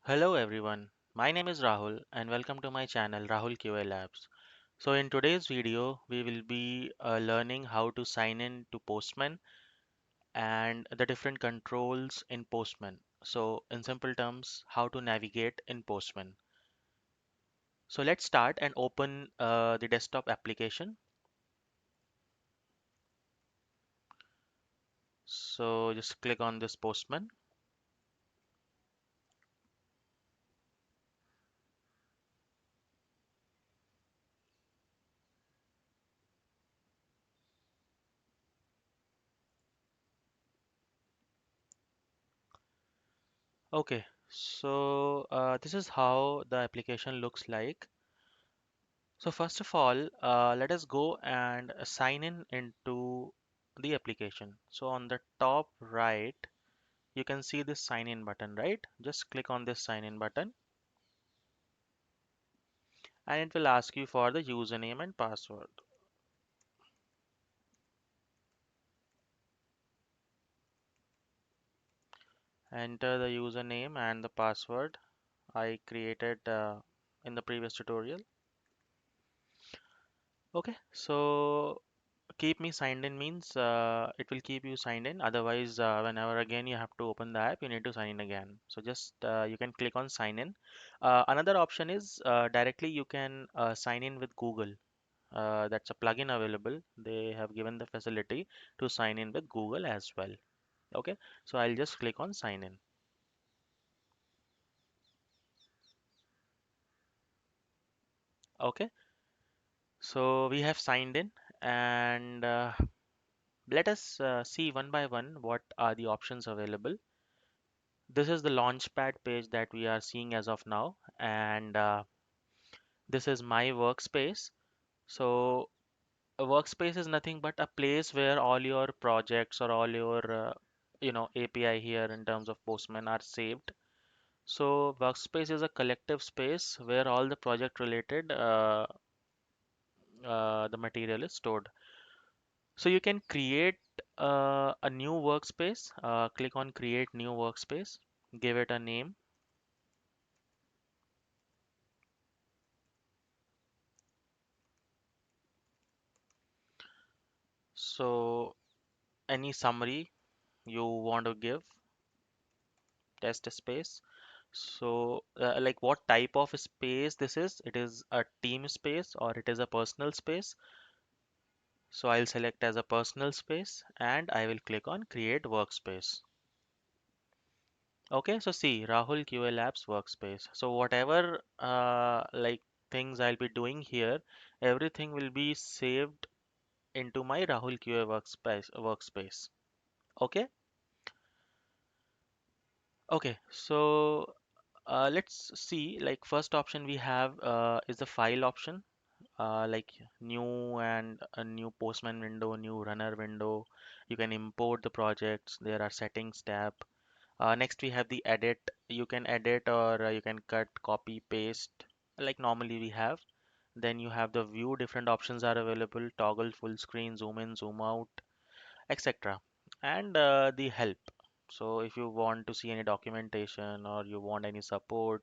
Hello everyone, my name is Rahul and welcome to my channel Rahul QA Labs. So in today's video, we will be learning how to sign in to Postman and the different controls in Postman. So in simple terms, how to navigate in Postman. So let's start and open the desktop application. So just click on this Postman. Okay, so this is how the application looks like. So first of all, let us go and sign in into the application. So on the top right, you can see this sign in button, right? Just click on this sign in button and it will ask you for the username and password. Enter the username and the password I created in the previous tutorial. Okay, so keep me signed in means it will keep you signed in. Otherwise, whenever again you have to open the app, you need to sign in again. So just you can click on sign in. Another option is directly you can sign in with Google. That's a plugin available. They have given the facility to sign in with Google as well. Okay, so I'll just click on sign in. Okay, so we have signed in and let us see one by one what are the options available. This is the Launchpad page that we are seeing as of now, and this is my workspace. So a workspace is nothing but a place where all your projects or all your API here in terms of Postman are saved. So workspace is a collective space where all the project related the material is stored. So you can create a new workspace. Click on create new workspace, give it a name. So any summary you want to give, test space. So like what type of space this is, it is a team space or it is a personal space. So I'll select as a personal space and I will click on create workspace. Okay, so see Rahul QA Labs workspace. So whatever like things I'll be doing here, everything will be saved into my Rahul QA workspace. Okay. Okay, so let's see, like first option we have is the file option, like new and a new Postman window, new runner window. You can import the projects. There are settings tab. Next we have the edit. You can edit or you can cut, copy, paste, like normally we have. Then you have the view. Different options are available: toggle full screen, zoom in, zoom out, etc. And the help. So if you want to see any documentation or you want any support,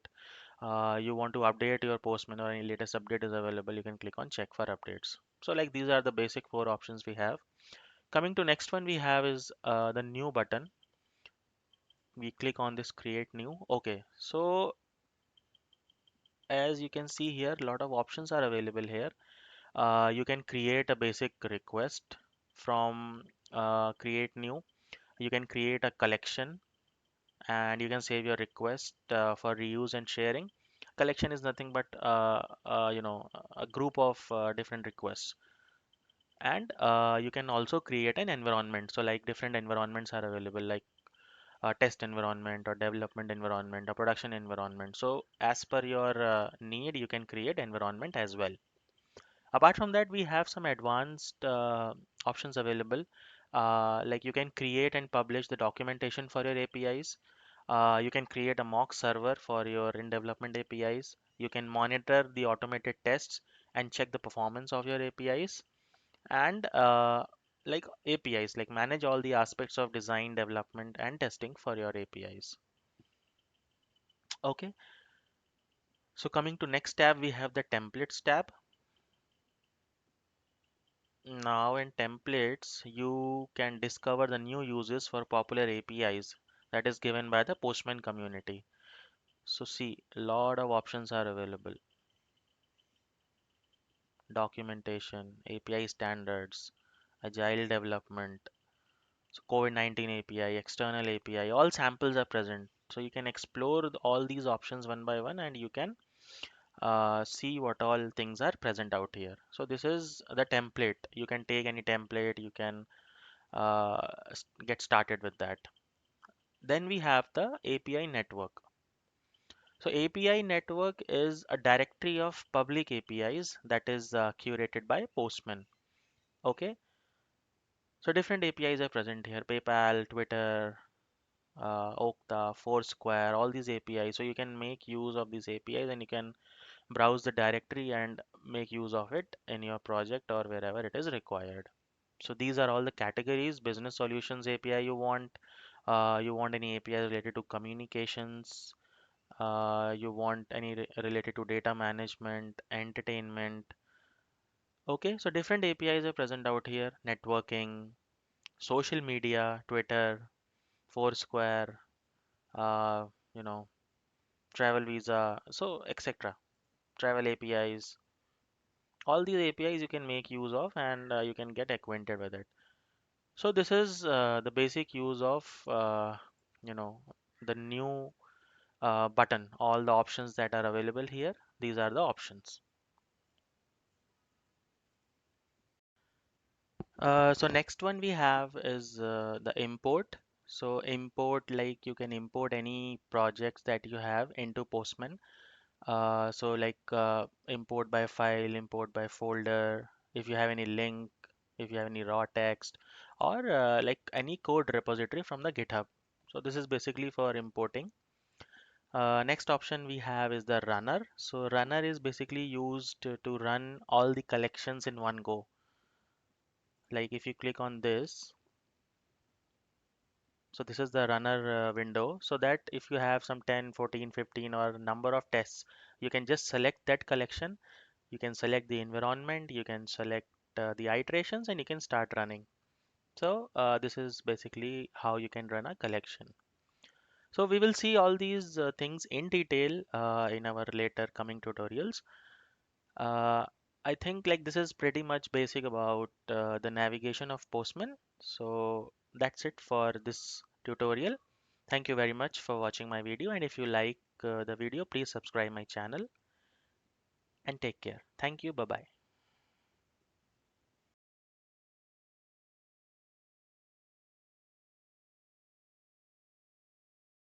you want to update your Postman or any latest update is available, you can click on check for updates. So like these are the basic four options we have. Coming to next one we have is the new button. We click on this create new. Okay, so as you can see here, a lot of options are available here. You can create a basic request from create new. You can create a collection and you can save your request for reuse and sharing. Collection is nothing but a group of different requests. And you can also create an environment. So like different environments are available, like a test environment or development environment or production environment. So as per your need, you can create environment as well. Apart from that, we have some advanced options available. Like you can create and publish the documentation for your APIs. You can create a mock server for your in development APIs. You can monitor the automated tests and check the performance of your APIs. And like APIs, like manage all the aspects of design, development, and testing for your APIs. Okay, so coming to next tab, we have the templates tab. Now in templates, you can discover the new uses for popular APIs that is given by the Postman community. So see, a lot of options are available. Documentation, API standards, agile development, so COVID-19 API, external API, all samples are present. So you can explore all these options one by one and you can see what all things are present out here. So this is the template. You can take any template, you can get started with that. Then we have the API network. So API network is a directory of public APIs that is curated by Postman. Okay, so different APIs are present here: PayPal, Twitter, Okta, Foursquare, all these APIs. So you can make use of these APIs and you can browse the directory and make use of it in your project or wherever it is required. So these are all the categories: business solutions API you want any API related to communications, you want any related to data management, entertainment. Okay, so different APIs are present out here: networking, social media, Twitter, Foursquare, uh, you know, travel visa, so etc. Travel APIs. All these APIs you can make use of and you can get acquainted with it. So this is the basic use of you know the new button. All the options that are available here, these are the options. So next one we have is the import. So import, like you can import any projects that you have into Postman. So like import by file, import by folder, if you have any link, if you have any raw text, or like any code repository from the GitHub. So this is basically for importing. Next option we have is the runner. So runner is basically used to run all the collections in one go. Like if you click on this, so this is the runner window, so that if you have some 10, 14, 15 or number of tests, you can just select that collection. You can select the environment, you can select the iterations, and you can start running. So this is basically how you can run a collection. So we will see all these things in detail in our later coming tutorials. Uh, I think like this is pretty much basic about the navigation of Postman. So that's it for this tutorial. Thank you very much for watching my video, and if you like the video, please subscribe my channel and take care. Thank you. Bye bye.